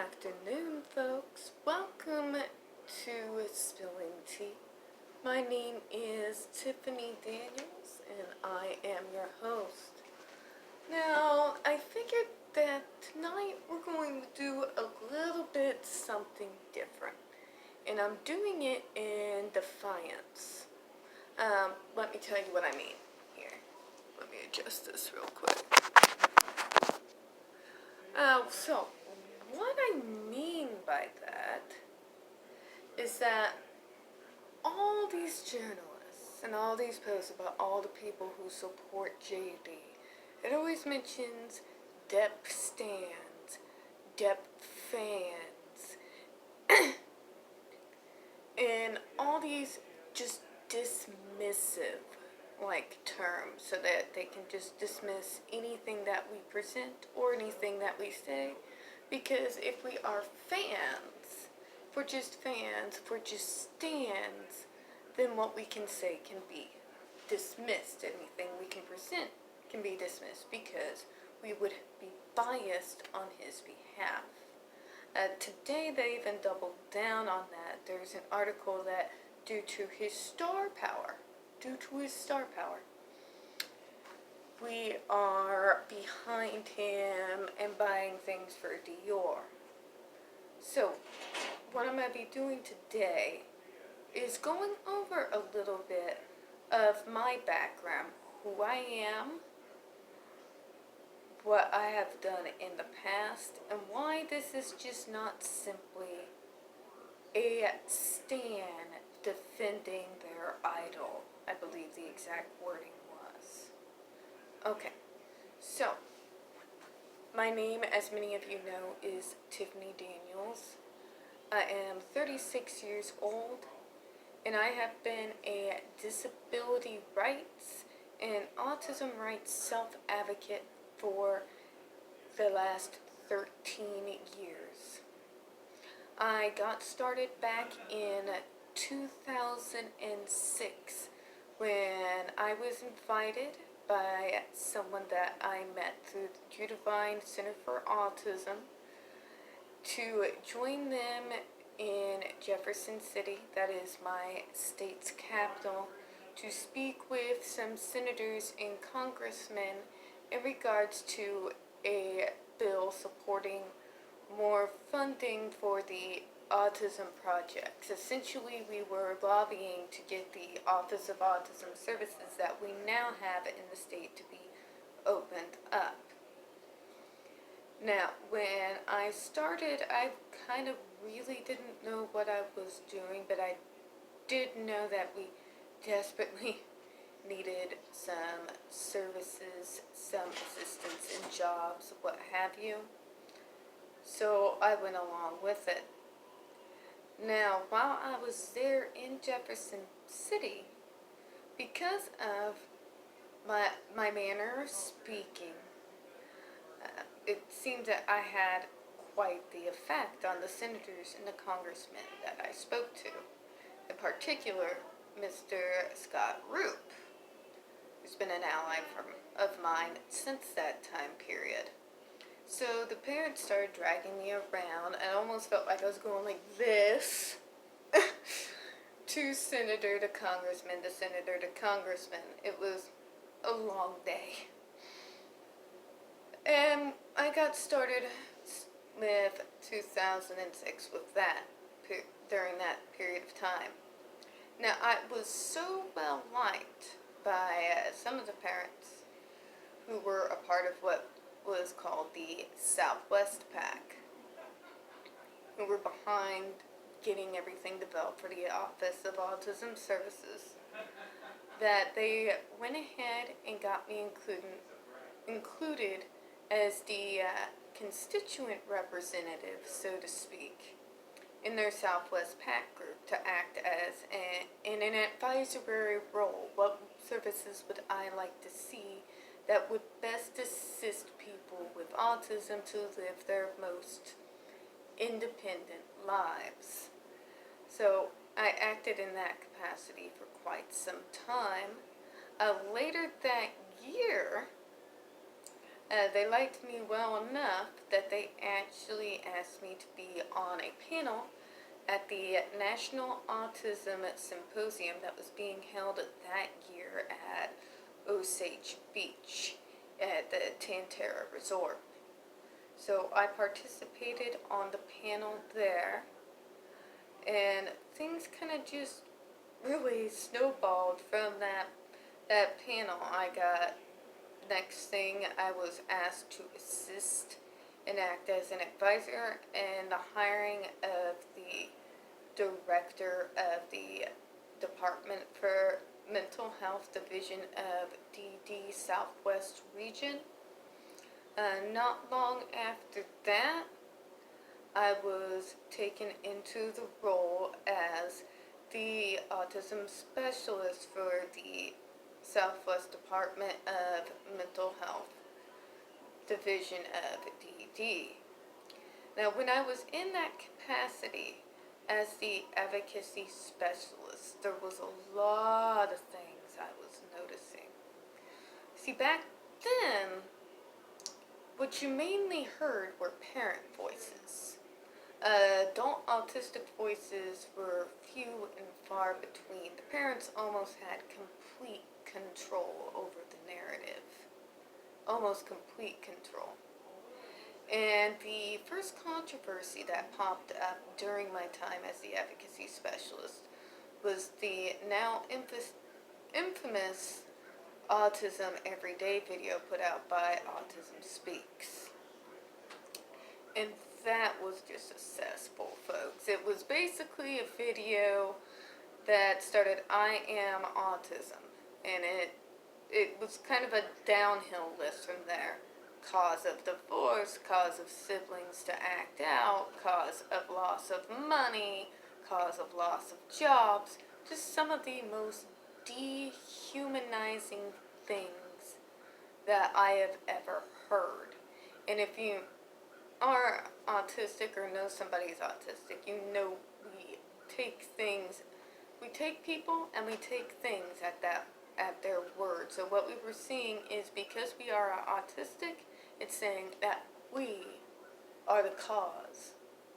afternoon, folks. Welcome to Spilling Tea. My name is Tiffany Daniels, and I am your host. Now, I figured that tonight we're going to do a little bit something different, and I'm doing it in Defiance. Let me tell you what I mean here. Let me adjust this real quick. So, what I mean by that is that all these journalists and all these posts about all the people who support JD, it always mentions Depp stands, Depp fans, and all these just dismissive terms so that they can just dismiss anything that we present or anything that we say. Because if we are fans, if we're just fans, if we're just stands, then what we can say can be dismissed. Anything we can present can be dismissed because we would be biased on his behalf. Today they even doubled down on that. There's an article that due to his star power, we are behind him and buying things for Dior. So, what I'm going to be doing today is going over a little bit of my background, who I am, what I have done in the past, and why this is just not simply a stan defending their idol. I believe the exact wording was. Okay, so my name, as many of you know, is Tiffany Daniels. I am 36 years old, and I have been a disability rights and autism rights self-advocate for the last 13 years. I got started back in 2006 when I was invited by someone that I met through the Defiance Center for Autism to join them in Jefferson City, that is my state's capital, to speak with some senators and congressmen in regards to a bill supporting more funding for the autism projects. Essentially, we were lobbying to get the Office of Autism Services that we now have in the state to be opened up. Now, when I started, I kind of really didn't know what I was doing, but I did know that we desperately needed some services, some assistance in jobs, what have you. So I went along with it. Now, while I was there in Jefferson City, because of my manner of speaking, it seemed that I had quite the effect on the senators and the congressmen that I spoke to. In particular, Mr. Scott Roop, who's been an ally of mine since that time period. So the parents started dragging me around. I almost felt like I was going like this. To senator to congressman to senator to congressman. It was a long day. And I got started with 2006 with that, during that period of time. Now, I was so well liked by some of the parents who were a part of what was called the Southwest PAC, who were behind getting everything developed for the Office of Autism Services, that they went ahead and got me included as the constituent representative, so to speak, in their Southwest PAC group to act as in an advisory role. What services would I like to see that would best assist people with autism to live their most independent lives? So I acted in that capacity for quite some time. Later that year, They liked me well enough that they actually asked me to be on a panel at the National Autism Symposium that was being held that year at Osage Beach at the Tantera Resort. So I participated on the panel there, and things kind of just really snowballed from that panel. Next thing, I was asked to assist and act as an advisor in the hiring of the director of the Department for Mental Health Division of DD Southwest Region. Not long after that, I was taken into the role as the autism specialist for the Southwest Department of Mental Health Division of DD. Now, when I was in that capacity as the advocacy specialist, there was a lot of things I was noticing. See, back then, what you mainly heard were parent voices. Adult autistic voices were few and far between. The parents almost had complete control over the narrative. Almost complete control. And the first controversy that popped up during my time as the advocacy specialist was the now infamous Autism Everyday video put out by Autism Speaks. And that was just a cesspool, folks. It was basically a video that started, "I am autism," and it was kind of a downhill list from there. Cause of divorce, cause of siblings to act out, cause of loss of money, cause of loss of jobs, just some of the most dehumanizing things that I have ever heard. And if you are autistic or know somebody's autistic, you know we take people and we take things at their word. So what we were seeing is, because we are autistic, it's saying that we are the cause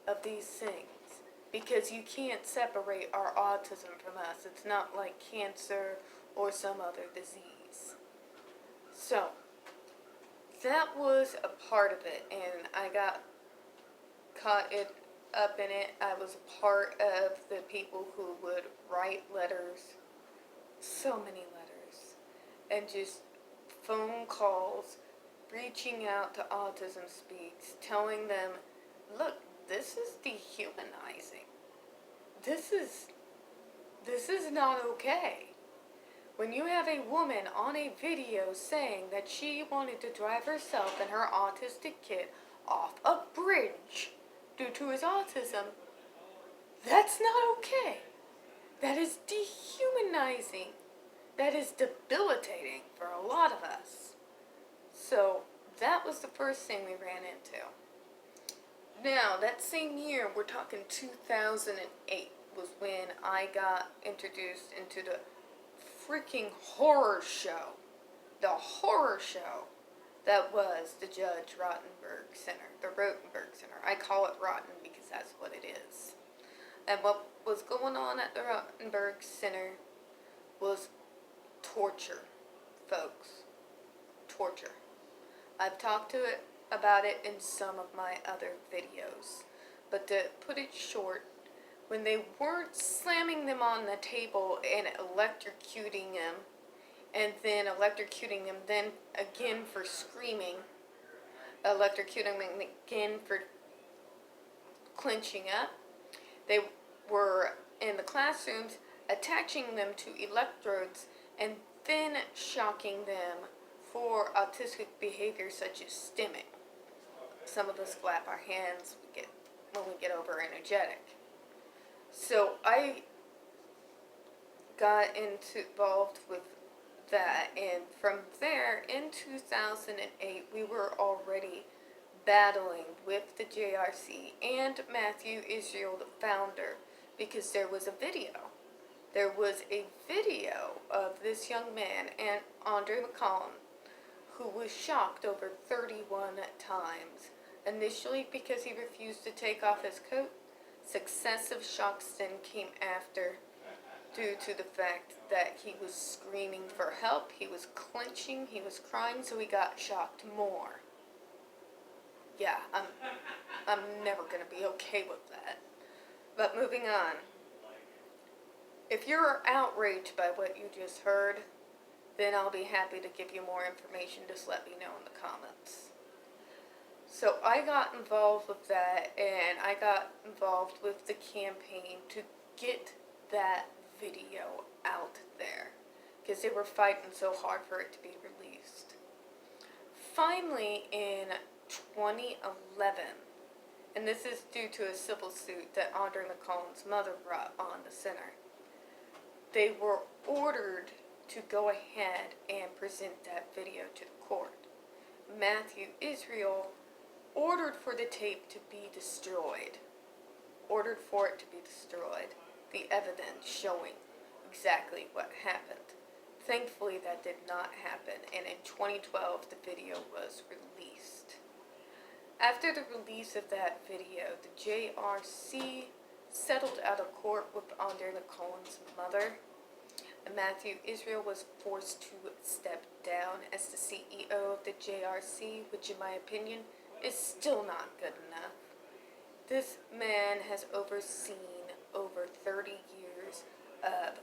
of these things, because you can't separate our autism from us. It's not like cancer or some other disease. So that was a part of it, and I got caught up in it. I was a part of the people who would write letters, so many letters, and just phone calls, reaching out to Autism Speaks, telling them, look, this is dehumanizing. This is not okay. When you have a woman on a video saying that she wanted to drive herself and her autistic kid off a bridge due to his autism, that's not okay. That is dehumanizing. That is debilitating for a lot of us. So that was the first thing we ran into. Now, that same year, we're talking 2008, was when I got introduced into the freaking horror show. The horror show that was the Judge Rottenberg Center, the Rotenberg Center. I call it Rotten because that's what it is. And what was going on at the Rottenberg Center was torture, folks. Torture. I've talked about it in some of my other videos. But to put it short, when they weren't slamming them on the table and electrocuting them, and then electrocuting them then again for screaming, electrocuting them again for clenching up, they were in the classrooms attaching them to electrodes and then shocking them for autistic behavior such as stimming. Some of us flap our hands when we get over energetic. So I got involved with that, and from there, in 2008, we were already battling with the JRC and Matthew Israel, the founder, because there was a video. There was a video of this young man, and Andre McCollum, who was shocked over 31 times. Initially because he refused to take off his coat, successive shocks then came after due to the fact that he was screaming for help, he was clenching, he was crying, so he got shocked more. Yeah, I'm never gonna be okay with that. But moving on. If you're outraged by what you just heard, then I'll be happy to give you more information. Just let me know in the comments. So I got involved with that, and I got involved with the campaign to get that video out there, because they were fighting so hard for it to be released. Finally, in 2011, and this is due to a civil suit that Audrey McCollum's mother brought on the center, they were ordered to go ahead and present that video to the court. Matthew Israel ordered for the tape to be destroyed. Ordered for it to be destroyed. The evidence showing exactly what happened. Thankfully, that did not happen, and in 2012, the video was released. After the release of that video, the JRC settled out of court with Audrey McCollum's mother, and Matthew Israel was forced to step down as the CEO of the JRC, which in my opinion is still not good enough. This man has overseen over 30 years of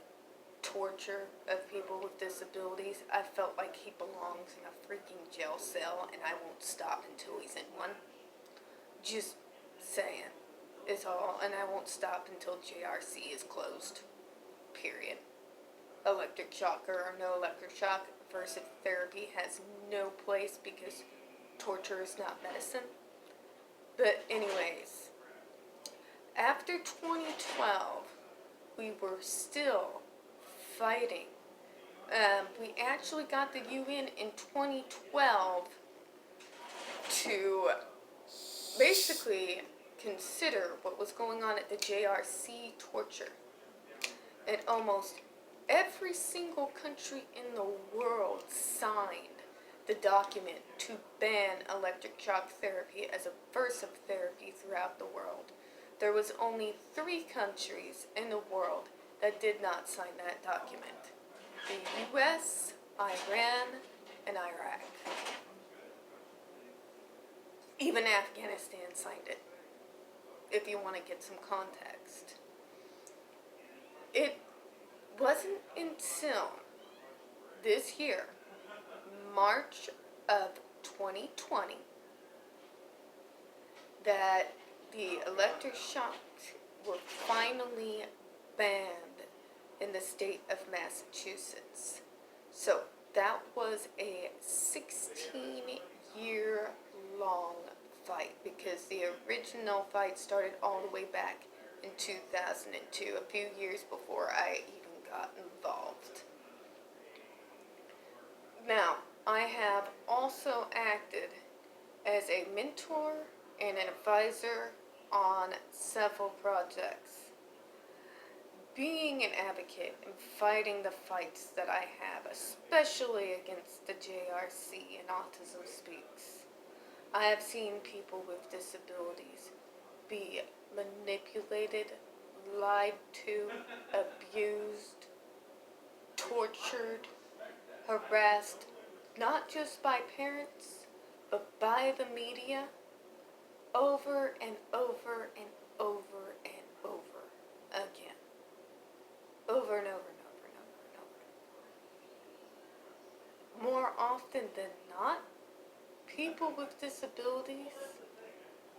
torture of people with disabilities. I felt like he belongs in a freaking jail cell, and I won't stop until he's in one. Just saying is all, and I won't stop until JRC is closed. Period. Electric shock or no electric shock, aversive therapy has no place because torture is not medicine. But anyways, after 2012, we were still fighting. We actually got the UN in 2012 to basically consider what was going on at the JRC torture. And almost every single country in the world signed the document to ban electric shock therapy as aversive therapy throughout the world. There was only 3 countries in the world that did not sign that document. The US, Iran, and Iraq. Even Afghanistan signed it, if you want to get some context. It wasn't until this year, March of 2020, that the electric shocks were finally banned in the state of Massachusetts. So that was a 16-year-long fight, because the original fight started all the way back in 2002, a few years before I even got involved. Now, I have also acted as a mentor and an advisor on several projects. Being an advocate and fighting the fights that I have, especially against the JRC and Autism Speaks, I have seen people with disabilities be manipulated, lied to, abused, tortured, harassed, not just by parents, but by the media, over and over and over and over again. Over and over and over and over and over. More often than not, people with disabilities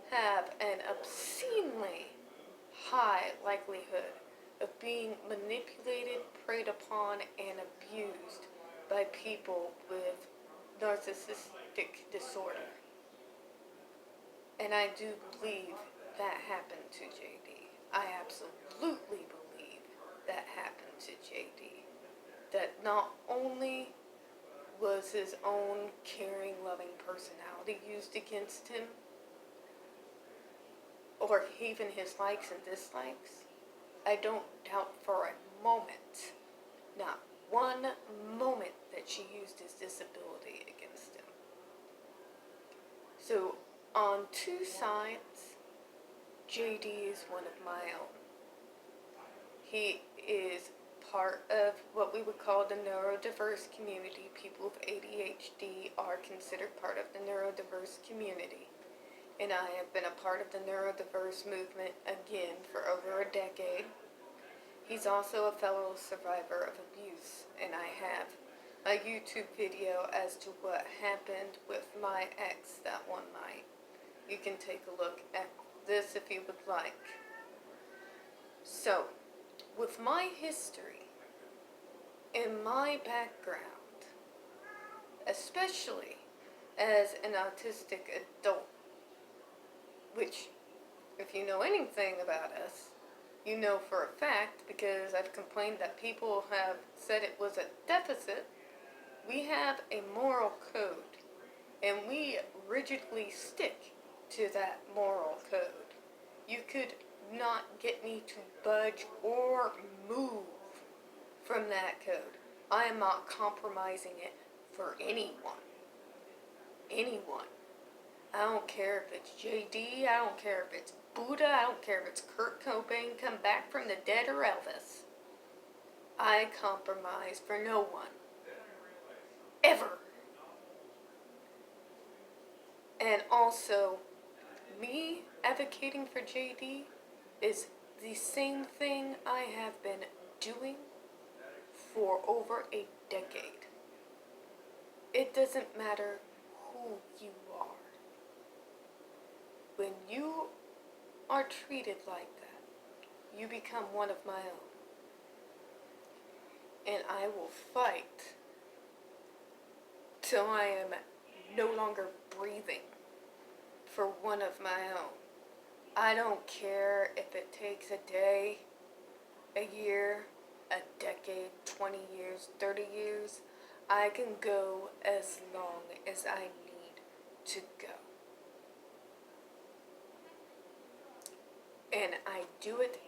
have an obscenely high likelihood of being manipulated, preyed upon, and abused by people with narcissistic disorder. And I do believe that happened to JD. I absolutely believe that happened to JD. That not only was his own caring, loving personality used against him, or even his likes and dislikes, I don't doubt for a moment, not one moment, that she used his disability against him. So, on two sides, JD is one of my own. He is part of what we would call the neurodiverse community. People with ADHD are considered part of the neurodiverse community. And I have been a part of the neurodiverse movement again for over a decade. He's also a fellow survivor of abuse, and I have a YouTube video as to what happened with my ex that one night. You can take a look at this if you would like. So, with my history and my background, especially as an autistic adult, which, if you know anything about us, you know for a fact, because I've complained that people have said it was a deficit, we have a moral code, and we rigidly stick to that moral code. You could not get me to budge or move from that code. I am not compromising it for anyone. Anyone. I don't care if it's JD, I don't care if it's Buddha, I don't care if it's Kurt Cobain come back from the dead or Elvis. I compromise for no one. Ever. And also, me advocating for JD is the same thing I have been doing for over a decade. It doesn't matter who you are. When you are treated like that, you become one of my own. And I will fight till I am no longer breathing for one of my own. I don't care if it takes a day, a year, a decade, 20 years, 30 years. I can go as long as I need to go. And I do it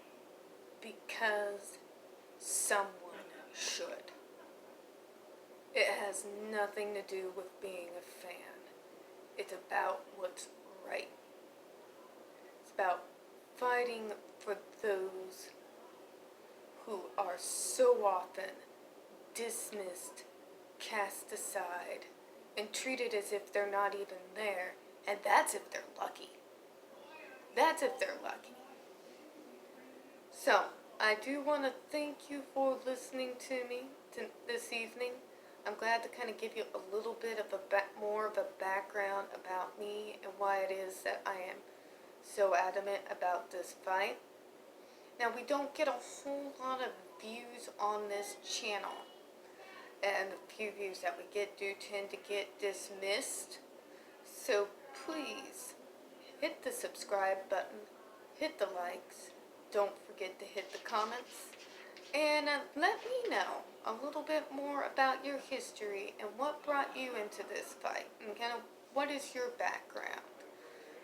because someone should. It has nothing to do with being a fan. It's about what's right. It's about fighting for those who are so often dismissed, cast aside, and treated as if they're not even there. And that's if they're lucky. That's if they're lucky. So, I do want to thank you for listening to me this evening. I'm glad to kind of give you a little bit of more of a background about me and why it is that I am so adamant about this fight. Now, we don't get a whole lot of views on this channel, and the few views that we get do tend to get dismissed. So please hit the subscribe button, hit the likes, don't forget to hit the comments, and let me know a little bit more about your history and what brought you into this fight and kind of what is your background.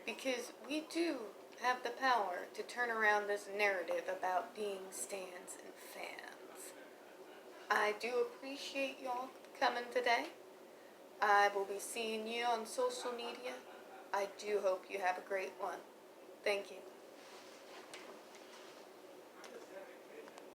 Because we do have the power to turn around this narrative about being stans and fans. I do appreciate y'all coming today. I will be seeing you on social media. I do hope you have a great one. Thank you.